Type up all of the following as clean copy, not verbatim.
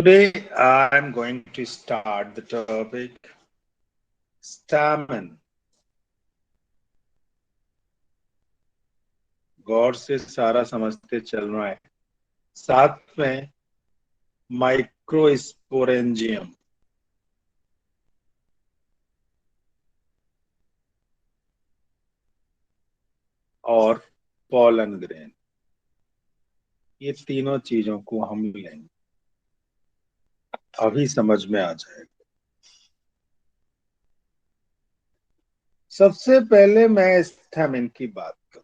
Today I'm going to start the topic stamen. गौर से सारा समझते चल रहा है। साथ में माइक्रोस्पोरेंजियम और पॉलन ग्रेन, ये तीनों चीजों को हम लेंगे। अभी समझ में आ जाएगा। सबसे पहले मैं स्टैमिन की बात करूं।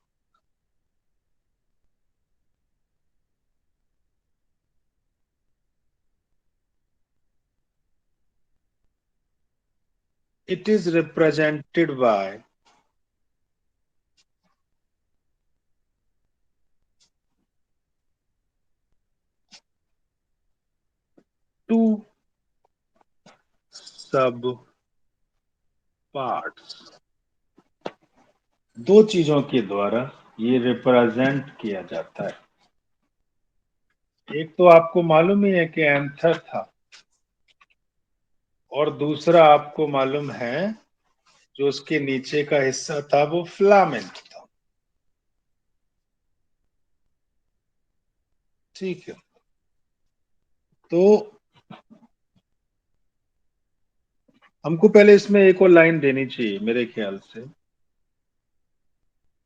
It is represented by two sub parts। दो चीजों के द्वारा ये रिप्रेजेंट किया जाता है। एक तो आपको मालूम ही है कि एंथर था, और दूसरा आपको मालूम है जो उसके नीचे का हिस्सा था वो फिलामेंट था। ठीक है, तो हमको पहले इसमें एक और लाइन देनी चाहिए मेरे ख्याल से।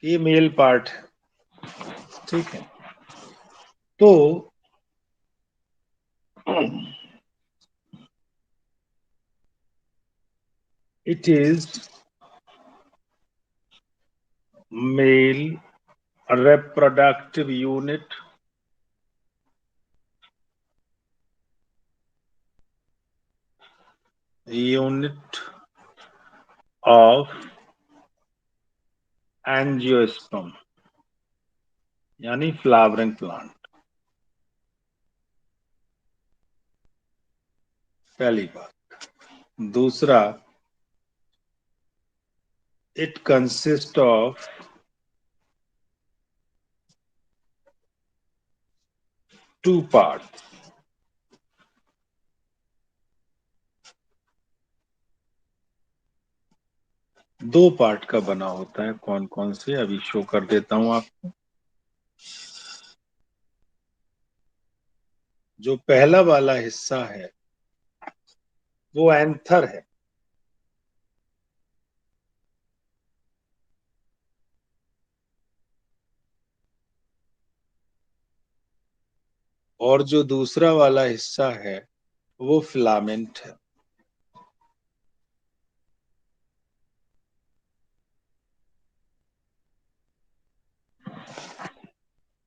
ये मेल पार्ट है, ठीक है। तो it is male reproductive unit of angiosperm, यानी फ्लावरिंग प्लांट। पहली बात। दूसरा, it consist of two part. दो पार्ट का बना होता है। कौन कौन से, अभी शो कर देता हूं आपको। जो पहला वाला हिस्सा है वो एंथर है, और जो दूसरा वाला हिस्सा है वो फिलामेंट है।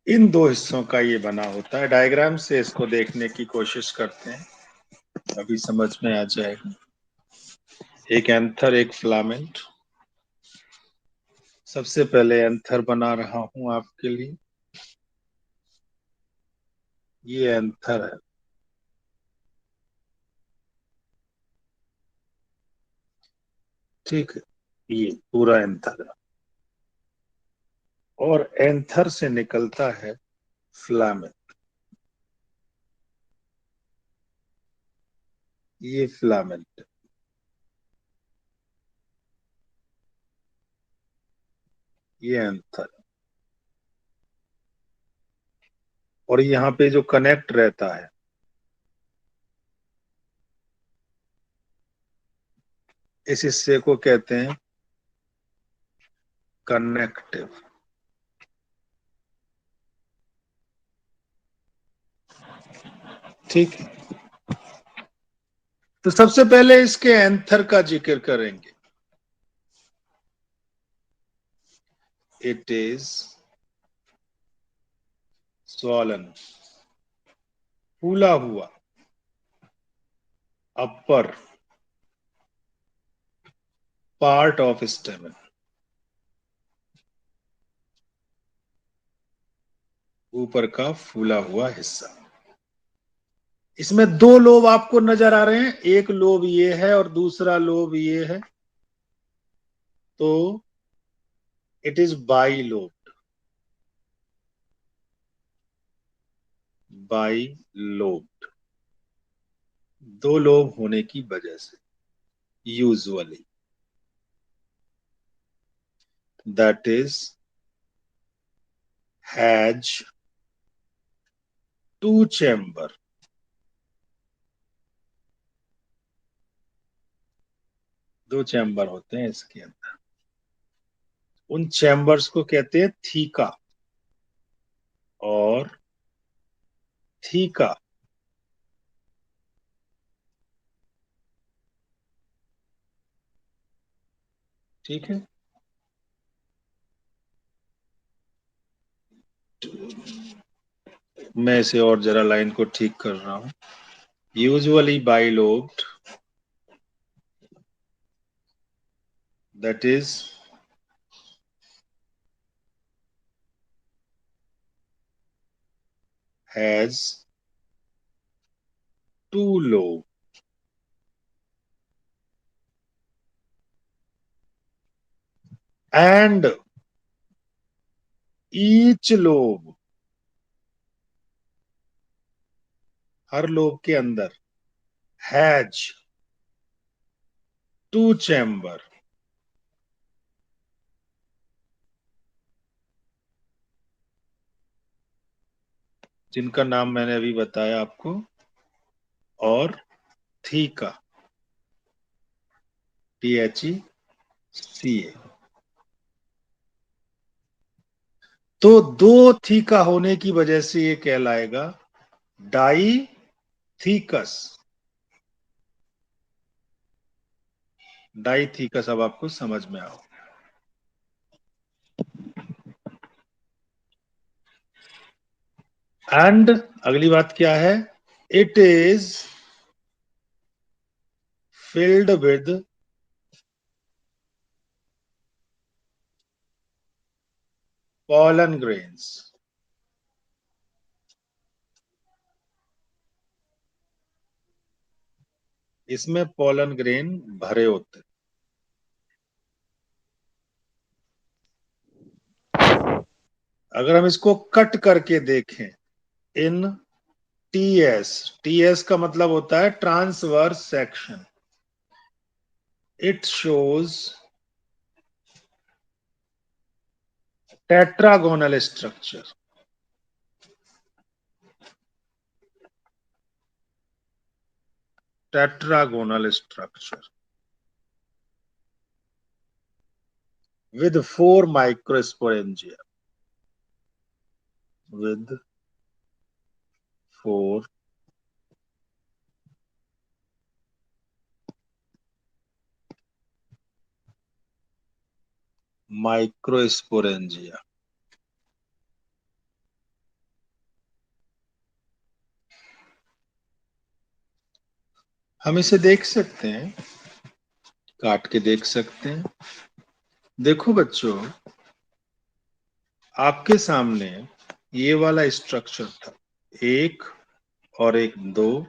इन दो हिस्सों का ये बना होता है। डायग्राम से इसको देखने की कोशिश करते हैं, अभी समझ में आ जाएगा। एक एंथर, एक फिलामेंट। सबसे पहले एंथर बना रहा हूं आपके लिए। ये एंथर है, ठीक है। ये पूरा एंथर है, और एंथर से निकलता है फिलामेंट। ये फिलामेंट, ये एंथर। और यहाँ पे जो कनेक्ट रहता है, इस हिस्से को कहते हैं कनेक्टिव। ठीक है, तो सबसे पहले इसके एंथर का जिक्र करेंगे। इट इज स्वॉलन, फूला हुआ, अपर पार्ट ऑफ स्टेमन, ऊपर का फूला हुआ हिस्सा। इसमें दो लोब आपको नजर आ रहे हैं, एक लोब ये है और दूसरा लोब ये है। तो it is bi lobe, bi lobe. दो लोब होने की वजह से usually, that is has two chamber. दो चैम्बर होते हैं इसके अंदर, उन चैम्बर्स को कहते हैं थीका और थीका। ठीक है, मैं इसे और जरा लाइन को ठीक कर रहा हूं। Usually bilobed, that is has two lobe and each lobe, हर लोब के अंदर, हैज टू चैम्बर। जिनका नाम मैंने अभी बताया आपको, और थीका, THECA। तो दो थीका होने की वजह से ये कहलाएगा डाई थीकस। डाई थीकस अब आपको समझ में आओ। एंड अगली बात क्या है? It is filled with pollen grains। इसमें pollen ग्रेन भरे होते हैं। अगर हम इसको कट करके देखें, इन टीएस का मतलब होता है transverse section, it shows tetragonal structure. Tetragonal structure with four microsporangia, with four microsporangia। हम इसे देख सकते हैं, काट के देख सकते हैं। देखो बच्चों, आपके सामने ये वाला स्ट्रक्चर था, एक और एक दो,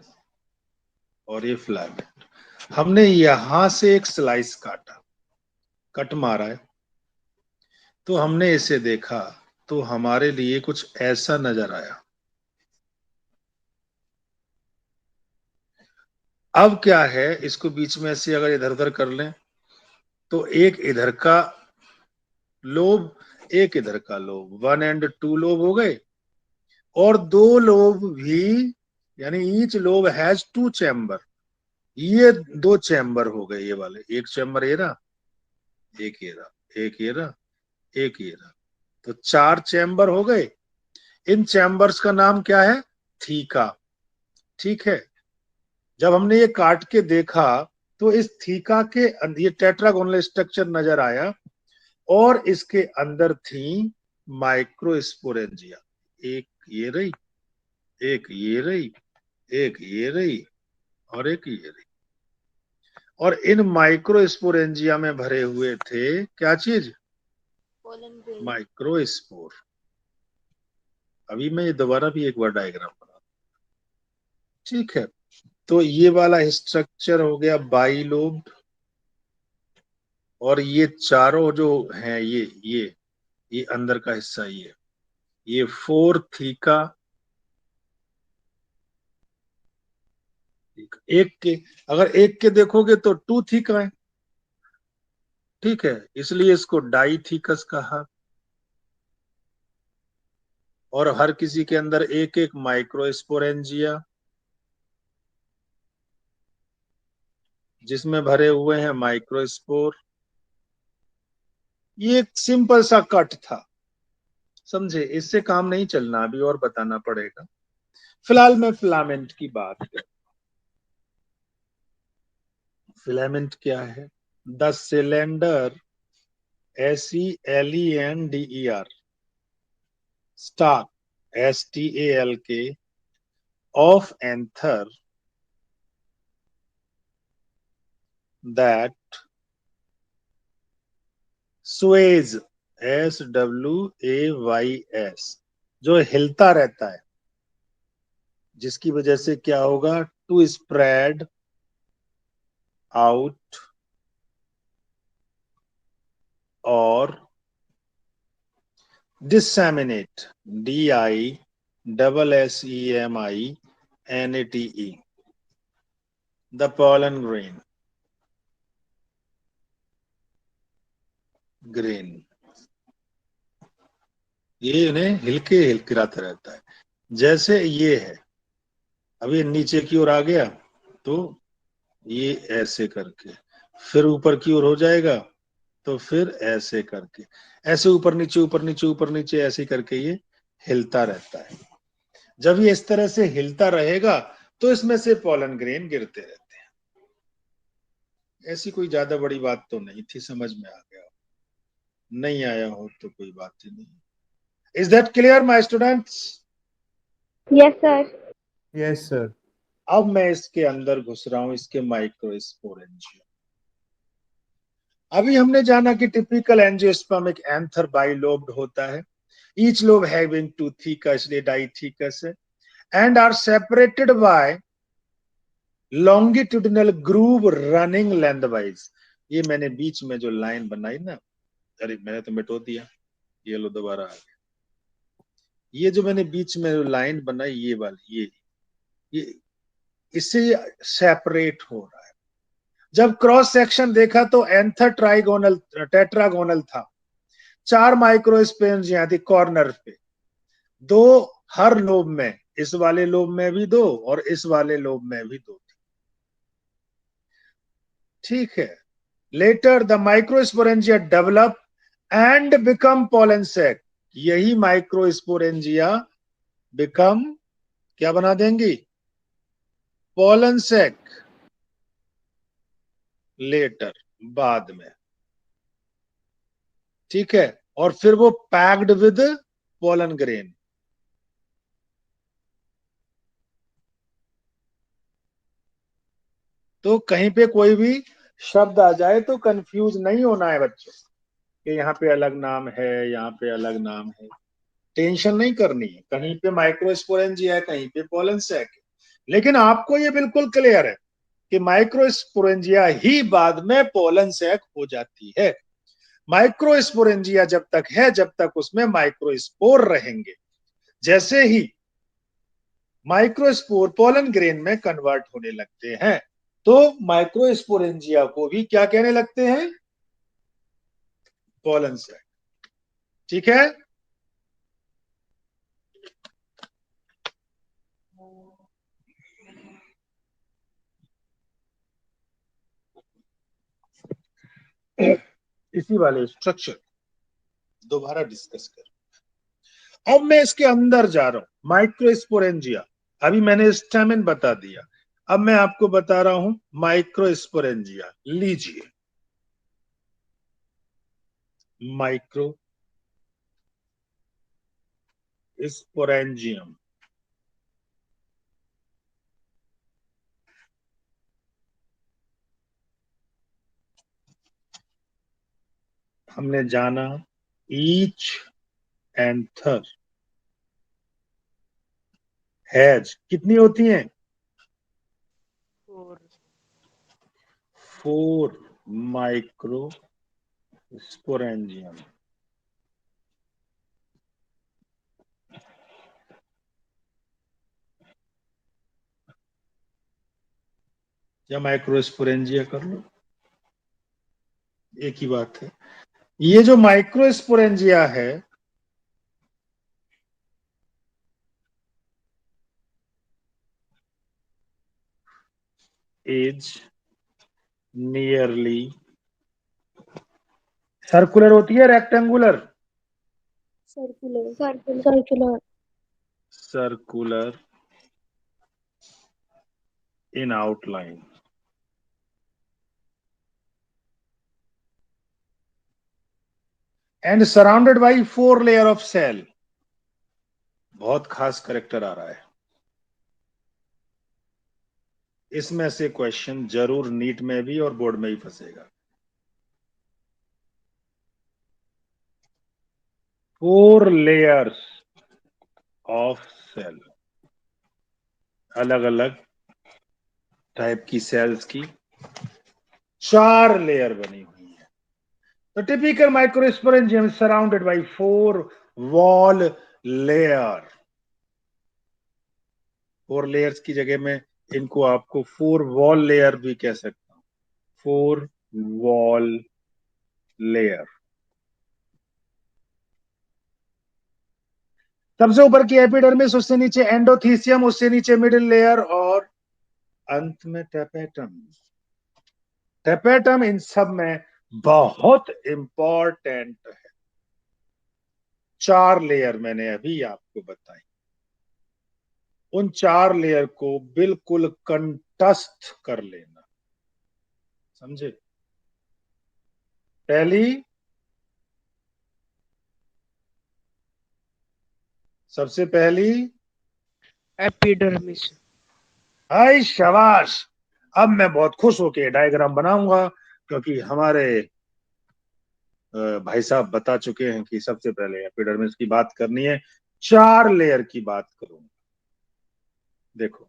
और ये फिलामेंट। हमने यहां से एक स्लाइस काटा, कट मारा है, तो हमने इसे देखा, तो हमारे लिए कुछ ऐसा नजर आया। अब क्या है, इसको बीच में ऐसे अगर इधर उधर कर लें, तो एक इधर का लोब, एक इधर का लोब, 1 और 2 लोब हो गए, और दो लोब भी, यानी each lobe has two chamber. ये दो चैम्बर हो गए, ये वाले, एक चैम्बर ये रहा, एक ये रहा, एक ये रहा, एक ये रहा, तो 4 चैम्बर हो गए। इन चैम्बर्स का नाम क्या है? थीका। ठीक है, जब हमने ये काट के देखा, तो इस थीका के ये टेट्रागोनल स्ट्रक्चर नजर आया, और इसके अंदर थी माइक्रोस्पोरेंजिया। एक ये रही, एक ये रही, एक ये रही, और एक ये रही। और इन माइक्रोस्पोरेंजिया में भरे हुए थे क्या चीज? माइक्रोस्पोर। अभी मैं ये दोबारा भी एक बार डायग्राम बना, ठीक है। तो ये वाला स्ट्रक्चर हो गया बाइलोब्ड, और ये चारों जो हैं, ये अंदर का हिस्सा, ये फोर थीका, एक के, अगर एक के देखोगे तो टू थीका है, ठीक है, इसलिए इसको डाइथीकस कहा। और हर किसी के अंदर एक एक माइक्रोस्पोरेंजिया, जिसमें भरे हुए हैं माइक्रोस्पोर। ये एक सिंपल सा कट था, समझे, इससे काम नहीं चलना, अभी और बताना पड़ेगा। फिलहाल मैं फिलामेंट की बात कर, फिलामेंट क्या है? The cylinder, SELENDER, stock, STALK, of anther that Suez, SWAYS, जो हिलता रहता है, जिसकी वजह से क्या होगा? टू स्प्रेड आउट और disseminate, DISSEMINATE, the pollen grain, ये इन्हें हिलके हिलकिराता रहता है। जैसे ये है, अभी नीचे की ओर आ गया तो ये ऐसे करके, फिर ऊपर की ओर हो जाएगा तो फिर ऐसे करके, ऐसे ऊपर नीचे ऊपर नीचे ऊपर नीचे ऐसे करके ये हिलता रहता है। जब ये इस तरह से हिलता रहेगा तो इसमें से पॉलन ग्रेन गिरते रहते हैं। ऐसी कोई ज्यादा बड़ी बात तो नहीं थी, समझ में आ गया। नहीं आया हो तो कोई बात ही नहीं। Is that clear my students? Yes, sir. Yes, sir. अब मैं इसके अंदर घुस रहा हूं, इसके माइक्रोस्पोरेंजिया। अभी हमने जाना कि टिपिकल एंजियोस्पर्म एक एंथर बाइलोब्ड होता है, each lobe having two thecas, dithecous, and are separated by longitudinal groove running lengthwise. ये मैंने बीच में जो लाइन बनाई ना, अरे मैंने तो मिटो दिया, ये लो दोबारा आ गया। ये जो मैंने बीच में लाइन बनाई, ये वाली, ये इससे सेपरेट हो रहा है। जब क्रॉस सेक्शन देखा तो एंथर ट्राइगोनल टेट्रागोनल था, 4 माइक्रोस्पोरेंजिया थी कॉर्नर पे, 2 हर लोब में, इस वाले लोब में भी 2 और इस वाले लोब में भी 2 थी, ठीक है। Later the microsporangia develop and become pollen sac, यही माइक्रोस्पोरेंजिया बिकम, क्या बना देंगी? पोलन सैक, लेटर, बाद में, ठीक है। और फिर वो पैक्ड विद पोलन ग्रेन। तो कहीं पे कोई भी शब्द आ जाए तो कंफ्यूज नहीं होना है बच्चों, कि यहाँ पे अलग नाम है, यहाँ पे अलग नाम है, टेंशन नहीं करनी है। कहीं पे माइक्रोस्पोरेंजिया है, कहीं पे पोलन सैक है, लेकिन आपको ये बिल्कुल क्लियर है कि माइक्रोस्पोरेंजिया ही बाद में पोलन सैक हो जाती है। माइक्रोस्पोरेंजिया जब तक है, जब तक उसमें माइक्रोस्पोर रहेंगे, जैसे ही माइक्रोस्पोर पोलन ग्रेन में कन्वर्ट होने लगते हैं तो माइक्रोस्पोरेंजिया को भी क्या कहने लगते हैं? पोलन सैक, ठीक है। इसी वाले स्ट्रक्चर दोबारा डिस्कस कर। अब मैं इसके अंदर जा रहा हूं, माइक्रोस्पोरेंजिया। अभी मैंने स्टेमिन बता दिया, अब मैं आपको बता रहा हूं माइक्रोस्पोरेंजिया। लीजिए, माइक्रो स्पोरेंजियम, हमने जाना ईच एंथर हैज, कितनी होती हैं? 4 माइक्रो स्पोरेंजियम। या माइक्रोस्पोरेंजिया कर लो, एक ही बात है। ये जो माइक्रोस्पोरेंजिया है, इज नियरली सर्कुलर होती है rectangular? Circular circular circular in outline and surrounded by 4 layer of cell. बहुत खास करेक्टर आ रहा है, इसमें से क्वेश्चन जरूर नीट में भी और बोर्ड में ही फंसेगा। 4 लेयर्स ऑफ सेल, अलग अलग टाइप की सेल्स की 4 लेयर बनी हुई है। तो typical microsporangium surrounded by 4 wall layer. 4 layers की जगह में इनको आपको 4 वॉल लेयर भी कह सकता हूं। 4 वॉल लेयर। सबसे ऊपर की एपिडर्मिस, उससे नीचे एंडोथीसियम, उससे नीचे मिडिल लेयर और अंत में टेपेटम। टेपेटम इन सब में बहुत इंपॉर्टेंट है। 4 लेयर मैंने अभी आपको बताई, उन 4 लेयर को बिल्कुल कंटस्ट कर लेना, समझे? पहली, सबसे पहली एपिडर्मिस। हाय शाबाश। अब मैं बहुत खुश होके डायग्राम बनाऊंगा, क्योंकि हमारे भाई साहब बता चुके हैं कि सबसे पहले एपिडर्मिस की बात करनी है। 4 लेयर की बात करूंगा। देखो,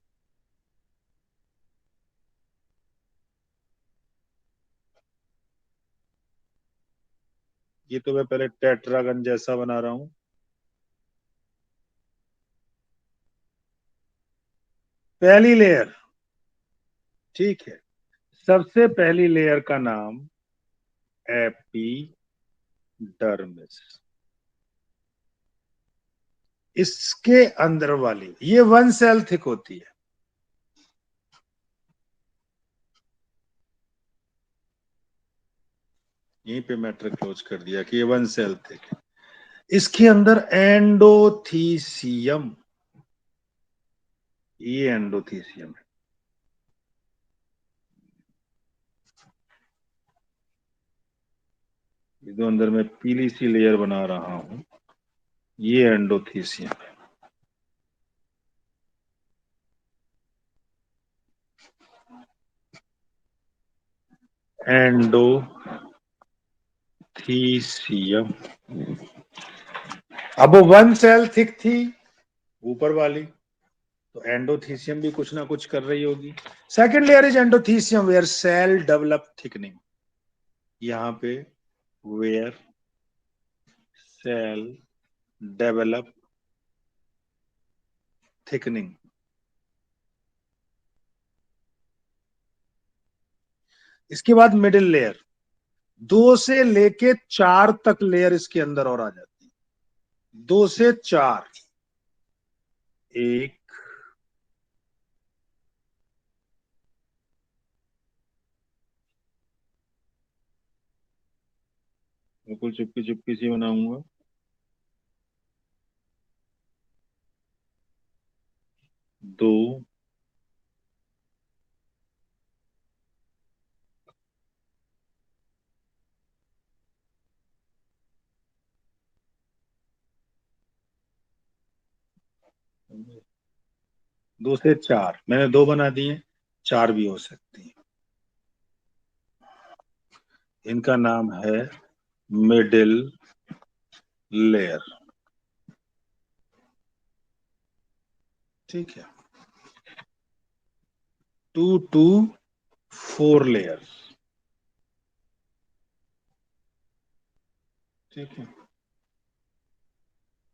ये तो मैं पहले टेट्रागन जैसा बना रहा हूं। पहली लेयर, ठीक है, सबसे पहली लेयर का नाम एपिडर्मिस। इसके अंदर वाली ये 1 सेल थिक होती है। यहीं पे मैटर क्लोज कर दिया कि ये 1 सेल थिक है। इसके अंदर एंडोथीसियम, ये एंडोथीसियम है। ये जो अंदर में पीली सी लेयर बना रहा हूं, ये एंडोथीसियम है। एंडोथीसियम। अब वो 1 सेल थिक थी ऊपर वाली, तो एंडोथीसियम भी कुछ ना कुछ कर रही होगी। Second layer is endothecium where cell develop thickening. यहां पे वेयर सेल डेवलप थिकनिंग। इसके बाद मिडिल लेयर, 2 से लेके 4 तक लेयर इसके अंदर और आ जाती है। 2 से 4, 1, बिल्कुल चुपकी चुपकी सी बनाऊंगा, 2, दो से 4, मैंने 2 बना दिए, 4 भी हो सकती है। इनका नाम है मिडिल लेयर, ठीक है। 2 to 4 लेयर्स, ठीक है,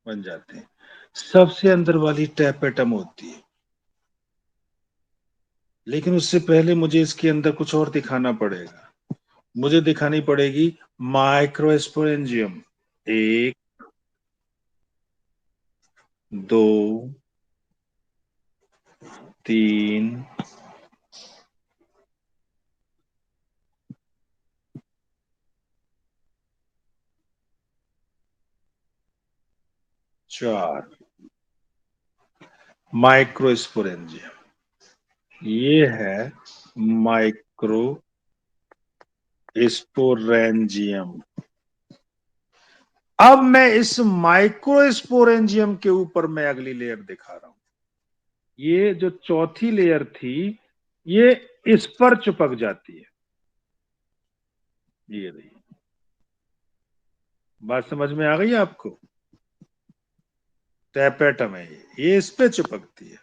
बन जाते हैं। सबसे अंदर वाली टेपेटम होती है। लेकिन उससे पहले मुझे इसके अंदर कुछ और दिखाना पड़ेगा। मुझे दिखानी पड़ेगी माइक्रोस्पोरेंजियम। 1, 2, 3, 4 माइक्रोस्पोरेंजियम। ये है माइक्रोस्पोरेंजियम। अब मैं इस माइक्रोस्पोरेंजियम के ऊपर मैं अगली लेयर दिखा रहा हूं। ये जो चौथी लेयर थी, ये इस पर चिपक जाती है। ये रही। बात समझ में आ गई आपको? टैपेटम है ये इस पे चिपकती है।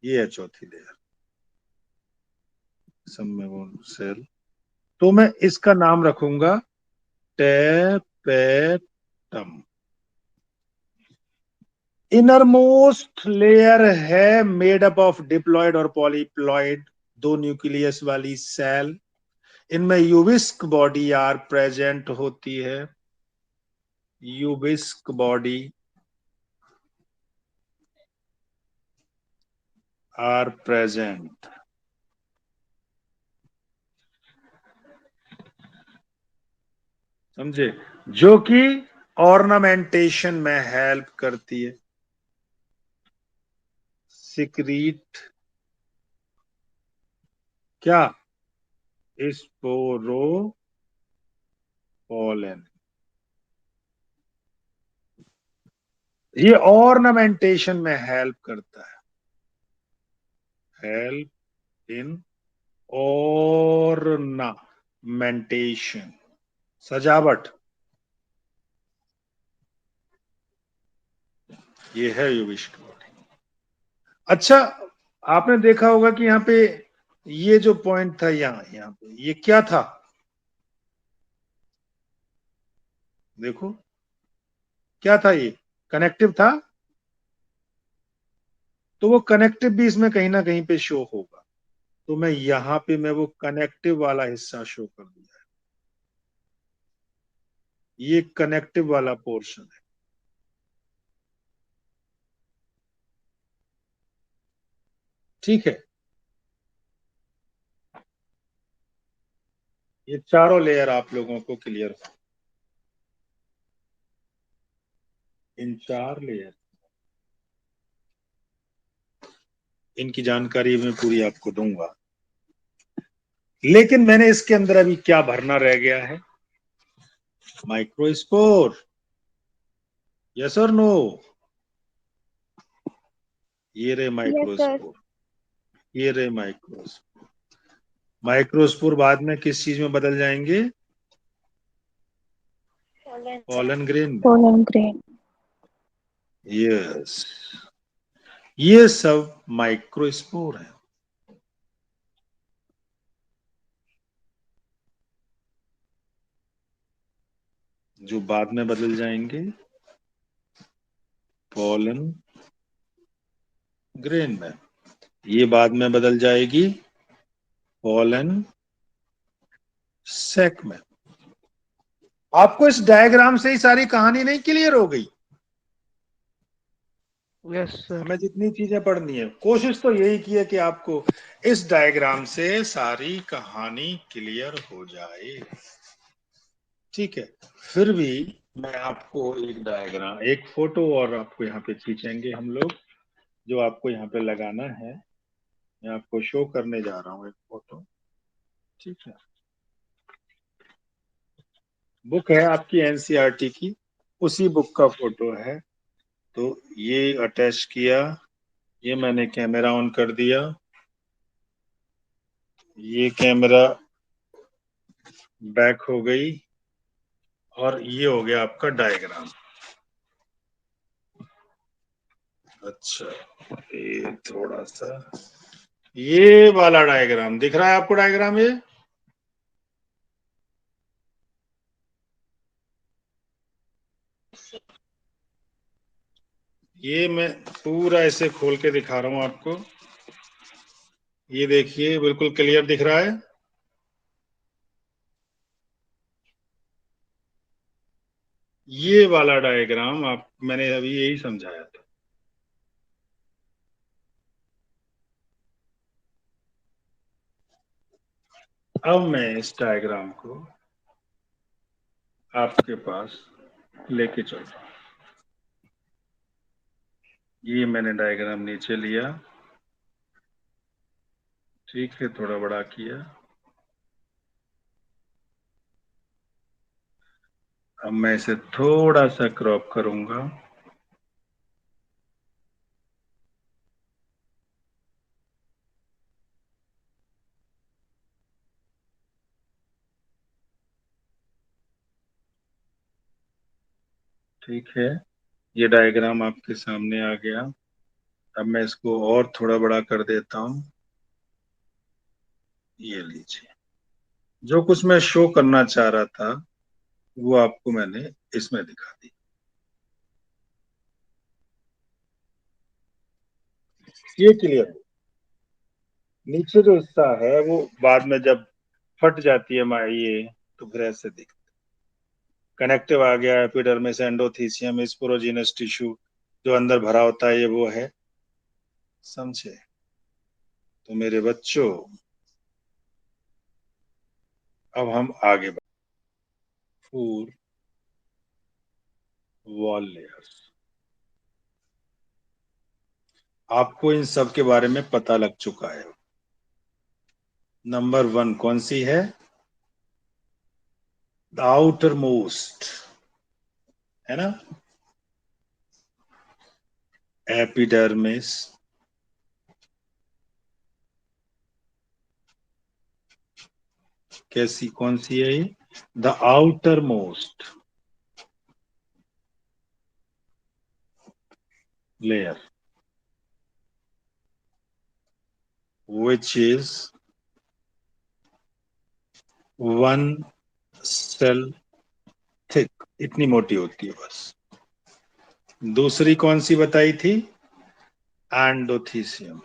ये है चौथी लेयर, सेल। तो मैं इसका नाम रखूंगा टैपेटम। इनरमोस्ट लेयर है मेड अप ऑफ डिप्लॉयड और पॉलीप्लॉयड, 2 न्यूक्लियस वाली सेल। इनमें यूबिस्क बॉडी आर प्रेजेंट होती है। यूबिस्क बॉडी आर प्रेजेंट। समझे? जो कि ऑर्नामेंटेशन में हेल्प करती है। सिक्रीट क्या? स्पोरोपोलन। ये ऑर्नामेंटेशन में हेल्प करता है। हेल्प इन ऑर्नामेंटेशन, सजावट। ये है यूविश बॉडी। अच्छा, आपने देखा होगा कि यहाँ पे ये जो पॉइंट था, यहाँ पे ये क्या था? देखो क्या था, ये कनेक्टिव था। तो वो कनेक्टिव भी इसमें कहीं ना कहीं पे शो होगा। तो मैं यहाँ पे मैं वो कनेक्टिव वाला हिस्सा शो कर दिया है। ये कनेक्टिव वाला पोर्शन है। ठीक है। ये चारों लेयर आप लोगों को क्लियर हो। इन 4 लेयर, इनकी जानकारी मैं पूरी आपको दूंगा। लेकिन मैंने इसके अंदर अभी क्या भरना रह गया है? माइक्रोस्पोर। यस और नो? ये रहे यस सर। माइक्रोस्पोर। ये रहे माइक्रोस्पोर। माइक्रोस्पोर बाद में किस चीज में बदल जाएंगे? पॉलन ग्रेन में। Pollen grain. यस, ये सब माइक्रोस्पोर है। जो बाद में बदल जाएंगे पॉलन ग्रेन में। ये बाद में बदल जाएगी पॉलन सेक में। आपको इस डायग्राम से ही सारी कहानी नहीं क्लियर हो गई? Yes sir. हमें जितनी चीजें पढ़नी है, कोशिश तो यही की है कि आपको इस डायग्राम से सारी कहानी क्लियर हो जाए। ठीक है। फिर भी मैं आपको एक डायग्राम, एक फोटो और आपको यहाँ पे खींचेंगे हम लोग, जो आपको यहाँ पे लगाना है। मैं आपको शो करने जा रहा हूँ एक फोटो। ठीक है। बुक है आपकी एनसीईआरटी की, उसी बुक का फोटो है। तो ये अटैच किया, ये मैंने कैमरा ऑन कर दिया, ये कैमरा बैक हो गई, और ये हो गया आपका डायग्राम। अच्छा, ये थोड़ा सा, ये वाला डायग्राम दिख रहा है आपको? डायग्राम ये ये मैं पूरा ऐसे खोल के दिखा रहा हूं आपको। ये देखिए बिल्कुल क्लियर दिख रहा है। ये वाला डायग्राम आप मैंने अभी यही समझाया था। अब मैं इस डायग्राम को आपके पास लेके चल रहा हूं। ये मैंने डायग्राम नीचे लिया, ठीक है, थोड़ा बड़ा किया। अब मैं इसे थोड़ा सा क्रॉप करूंगा। ठीक है, ये डायग्राम आपके सामने आ गया। अब मैं इसको और थोड़ा बड़ा कर देता हूं। ये लीजिए, जो कुछ मैं शो करना चाह रहा था वो आपको मैंने इसमें दिखा दी। ये क्लियर। नीचे जो हिस्सा है वो बाद में जब फट जाती है ये, तो फिर ऐसे दिख। कनेक्टिव आ गया, एपिडर्मिस, एंडोथीसियम, स्पोरोजिनस टिश्यू जो अंदर भरा होता है, ये वो है। समझे? तो मेरे बच्चों, अब हम आगे बढ़। Four wall layers. आपको इन सब के बारे में पता लग चुका है। नंबर 1 कौन सी है? द आउटर मोस्ट, है ना, एपिडर्मिस। कैसी, कौन सी है ये? The outer most layer, which is one cell thick, इतनी मोटी होती है बस। दूसरी कौन सी बताई थी? एंडोथीसियम।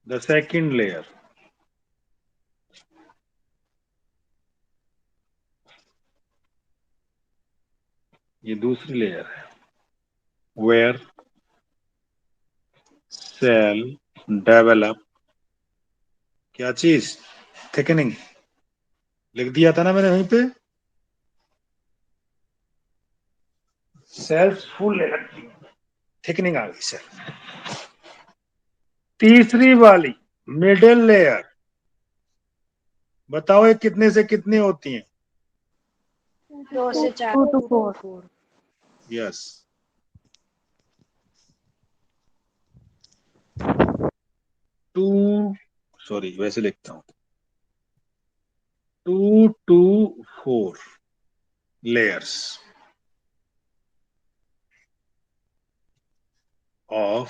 द सेकंड लेयर, ये दूसरी लेयर है, वेयर सेल डेवलप। क्या चीज? थिकनिंग। लिख दिया था ना मैंने वहीं पे, सेल्स फुल ले लगती, थिकनिंग आ गई सेल। तीसरी वाली मिडिल लेयर, बताओ ये कितने से कितनी होती हैं? 2 to 4। यस। टू, सॉरी वैसे लिखता हूं, 2 to 4 layers of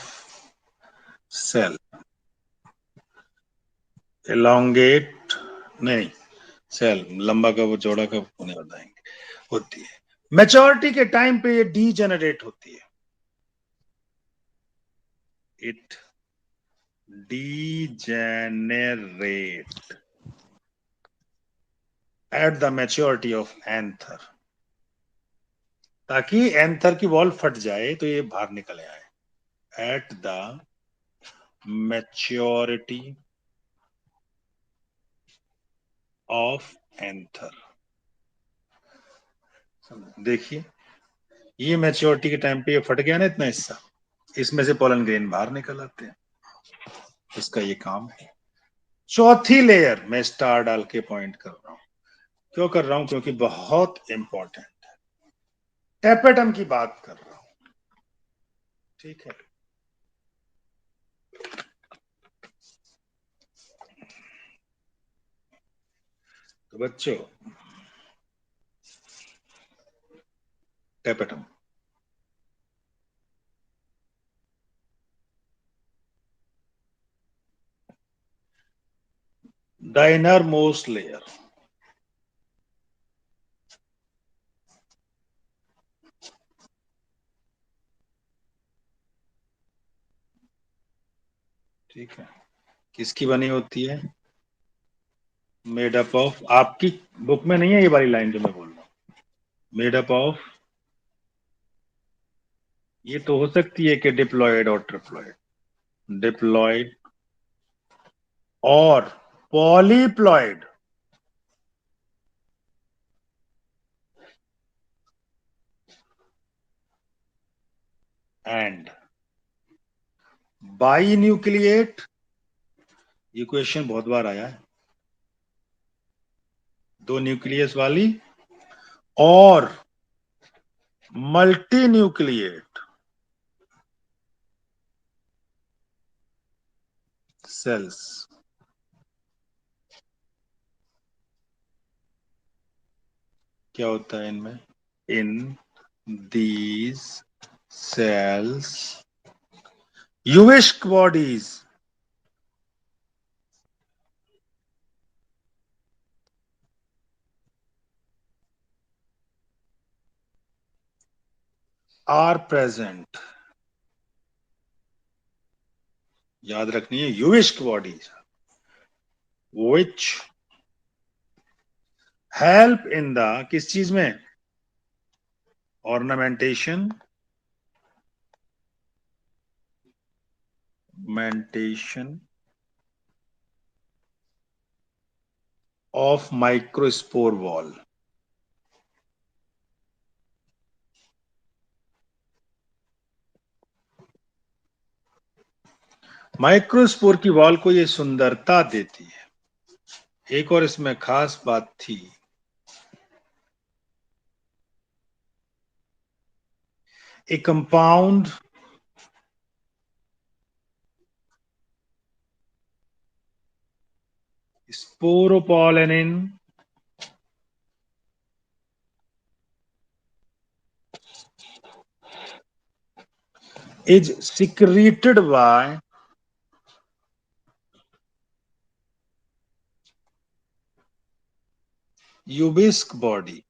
cell. Elongate नहीं, सेल लंबा कब चौड़ा कब होने बताएंगे, होती है मैच्योरिटी के टाइम पे, ये डीजेनरेट होती है। It degenerate at the maturity of anther, ताकि एंथर की वॉल फट जाए तो ये बाहर निकल आए। At the maturity of anther. देखिए, ये मैच्योरिटी के टाइम पे ये फट गया ना इतना हिस्सा, इसमें से पोलन ग्रेन बाहर निकल आते हैं। इसका ये काम है। चौथी लेयर मैं स्टार डाल के पॉइंट कर रहा हूं। क्यों कर रहा हूं? क्योंकि बहुत इंपॉर्टेंट है, टेपेटम की बात कर रहा हूं। ठीक है, तो बच्चों, tapetum, the inner most layer. ठीक है, किसकी बनी होती है? मेड अप ऑफ, आपकी बुक में नहीं है ये वाली लाइन जो मैं बोल रहा हूँ, मेड अप ऑफ। ये तो हो सकती है कि डिप्लॉयड और ट्रिप्लॉयड, डिप्लॉयड और पॉलीप्लॉयड। एंड बाई न्यूक्लिएट, ये क्वेश्चन बहुत बार आया है, दो न्यूक्लियस वाली और मल्टी न्यूक्लिएट सेल्स। क्या होता है इनमें? इन दीज सेल्स यूविश बॉडीज आर प्रेजेंट। याद रखनी है, यूविश bodies which help in the, किस चीज में? Ornamentation, mentation of microspore wall. Microspore की वॉल को ये सुंदरता देती है। एक और इसमें खास बात थी, a compound sporopollenin is secreted by Ubisk body,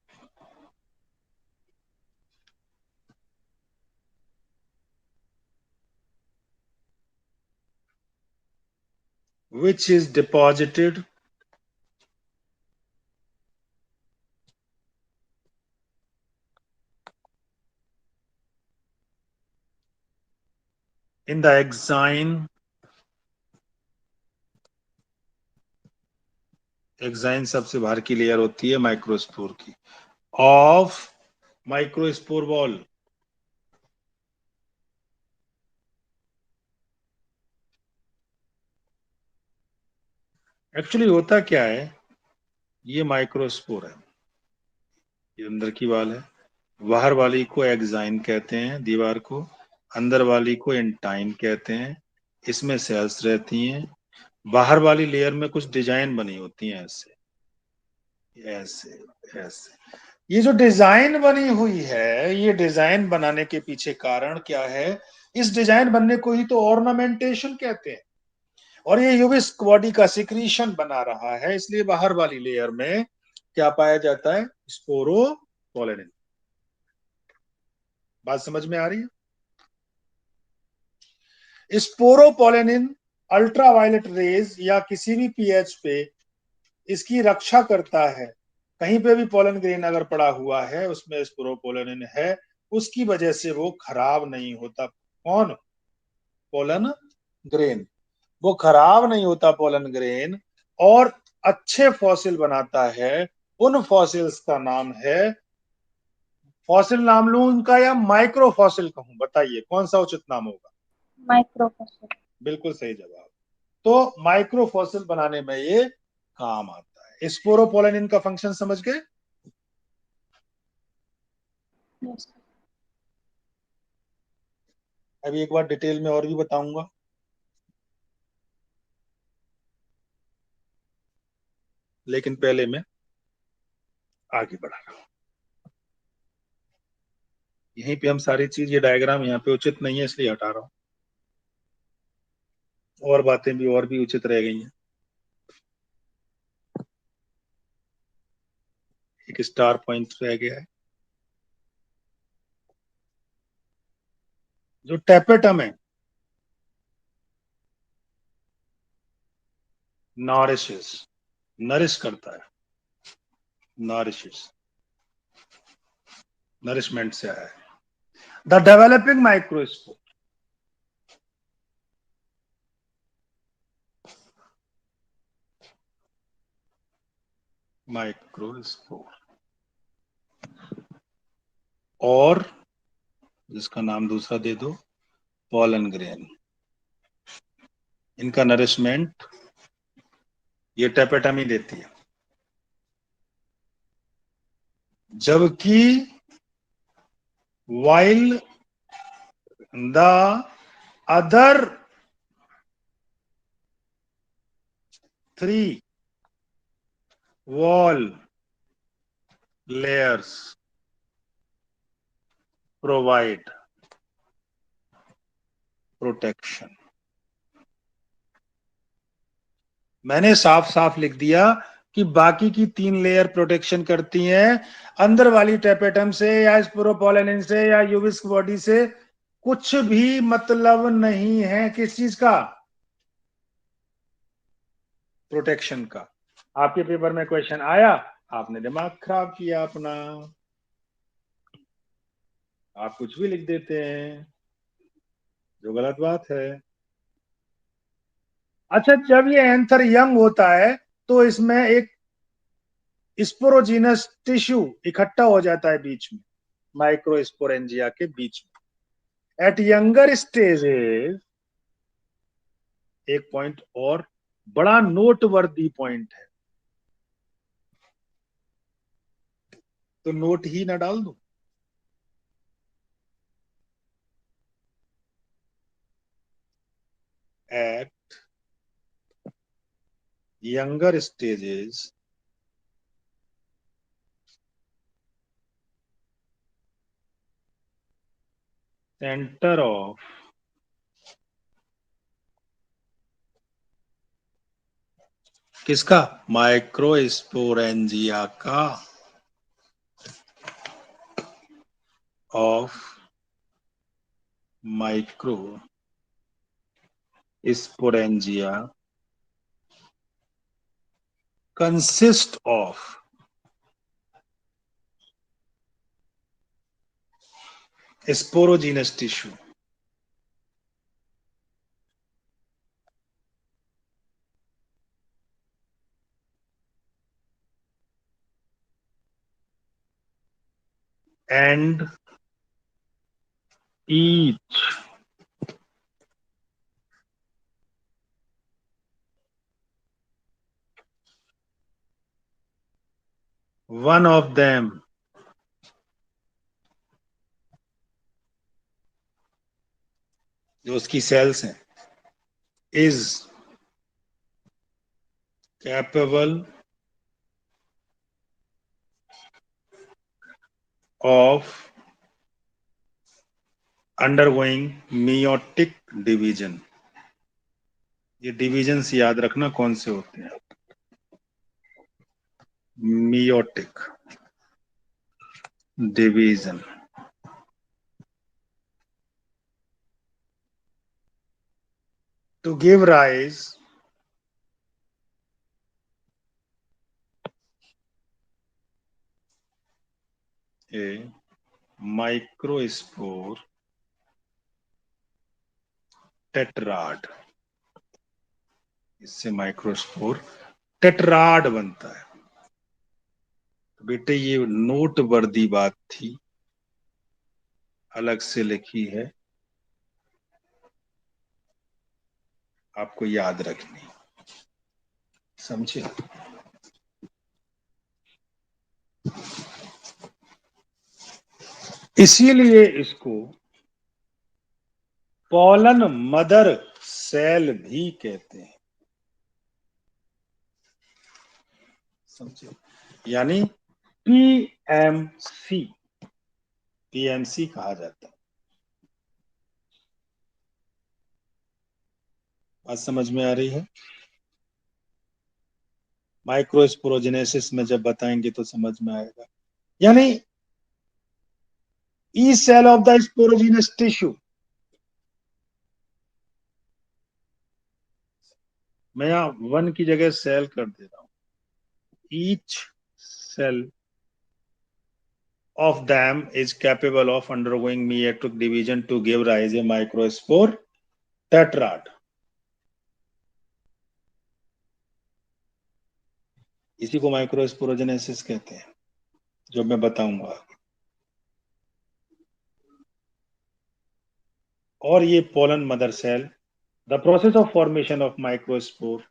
which is deposited in the exine, exine सबसे बाहर की लेयर होती है माइक्रोस्पोर की, ऑफ माइक्रोस्पोर वॉल। एक्चुअली होता क्या है, ये माइक्रोस्पोर है, ये अंदर की वाल है, बाहर वाली को एक्साइन कहते हैं दीवार को, अंदर वाली को एंटाइन कहते हैं। इसमें सेल्स रहती हैं, बाहर वाली लेयर में कुछ डिजाइन बनी होती हैं, ऐसे ऐसे ऐसे। ये जो डिजाइन बनी हुई है, ये डिजाइन बनाने के पीछे कारण क्या है? इस डिजाइन बनने को ही तो ऑर्नामेंटेशन कहते हैं। और ये यूवी बॉडी का सिक्रीशन बना रहा है, इसलिए बाहर वाली लेयर में क्या पाया जाता है? स्पोरोपोलेनिन। बात समझ में आ रही है? स्पोरोपोलेनिन अल्ट्रावायलेट रेज या किसी भी पीएच पे इसकी रक्षा करता है। कहीं पे भी पोलन ग्रेन अगर पड़ा हुआ है, उसमें स्पोरोपोलेनिन है, उसकी वजह से वो खराब नहीं होता। कौन? Pollen grain. वो खराब नहीं होता पोलन ग्रेन, और अच्छे फॉसिल बनाता है। उन फॉसिल्स का नाम है, फॉसिल नाम लूं उनका या माइक्रो फॉसिल कहूं? बताइए कौन सा उचित नाम होगा? माइक्रोफोसिल। बिल्कुल सही जवाब। तो माइक्रो फॉसिल बनाने में ये काम आता है। स्पोरोपोलेनिन का फंक्शन समझ गए? यस। अभी एक बार डिटेल में और भी बताऊंगा, लेकिन पहले मैं आगे बढ़ा रहा हूं। यहीं पे हम सारी चीज, ये डायग्राम यहाँ पे उचित नहीं है इसलिए हटा रहा हूँ, और बातें भी और भी उचित रह गई हैं। एक स्टार पॉइंट रह गया है। जो टेपेटम है, नॉरिशेस, नरिश करता है, नॉरिशेस, नरिशमेंट से आया है। द डेवलपिंग माइक्रोस्पोर, माइक्रोस्पोर, और जिसका नाम दूसरा दे दो, पॉलन ग्रेन। इनका नरिशमेंट ये टेपेटम ही देती है, जबकि while the other three wall layers provide protection। मैंने साफ साफ लिख दिया कि बाकी की 3 लेयर प्रोटेक्शन करती हैं, अंदर वाली टेपेटम से या स्पोरोपोलेनिन से या यूविस्क बॉडी से कुछ भी मतलब नहीं है। किस चीज का? प्रोटेक्शन का। आपके पेपर में क्वेश्चन आया, आपने दिमाग खराब किया अपना, आप कुछ भी लिख देते हैं, जो गलत बात है। अच्छा, जब ये एंथर यंग होता है तो इसमें एक स्पोरोजीनस टिश्यू इकट्ठा हो जाता है बीच में, माइक्रोस्पोरेंजिया के बीच में। एट यंगर स्टेजेस, एक पॉइंट और बड़ा नोटवर्दी पॉइंट है, तो नोट ही ना डाल दूं? At younger stages, centre of किसका? माइक्रोस्पोरेंजिया का, of microsporangia consist of sporogenous tissue and each one of them जो उसकी सेल्स हैं is capable of undergoing meiotic division। ये डिविजन्स याद रखना कौन से होते हैं, meiotic division। to give rise a microspore tetrad, इससे माइक्रोस्पोर टेट्राड बनता है। तो बेटे ये नोट वर्दी बात थी, अलग से लिखी है, आपको याद रखनी, समझे? इसीलिए इसको पॉलन मदर सेल भी कहते हैं, समझे? यानी पीएमसी, पीएमसी कहा जाता है। बात समझ में आ रही है? माइक्रोस्पोरोजेनेसिस में जब बताएंगे तो समझ में आएगा। यानी ई cell of the sporogenous tissue, मैं यहां 1 की जगह सेल कर दे रहा हूं। Each cell of them is capable of undergoing meiotic division to give rise a microspore tetrad. इसी को माइक्रोस्पोरोजेनेसिस कहते हैं, जो मैं बताऊंगा। और ये pollen mother cell, the process of formation of microspore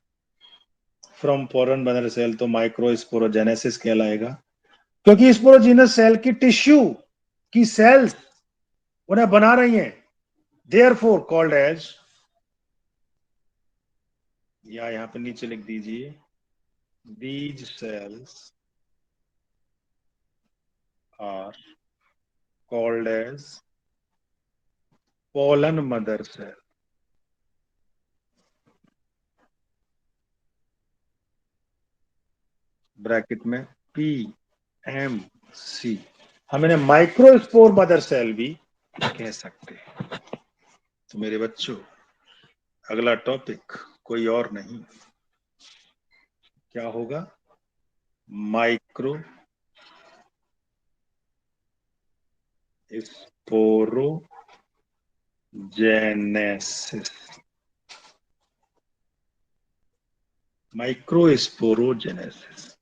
from pollen mother cell तो माइक्रोस्पोरोजेनेसिस कहलाएगा, क्योंकि स्पोरोजिनस सेल की टिश्यू की सेल्स उन्हें बना रही हैं, देयरफॉर कॉल्ड एज, या यहां पे नीचे लिख दीजिए, these cells are called as pollen mother cell. Bracket में PMC। हम इन्हें माइक्रोस्पोर मदर सेल भी कह सकते हैं। तो मेरे बच्चों, अगला टॉपिक कोई और नहीं, क्या होगा? Micro sporogenesis. माइक्रोस्पोरोजेनेसिस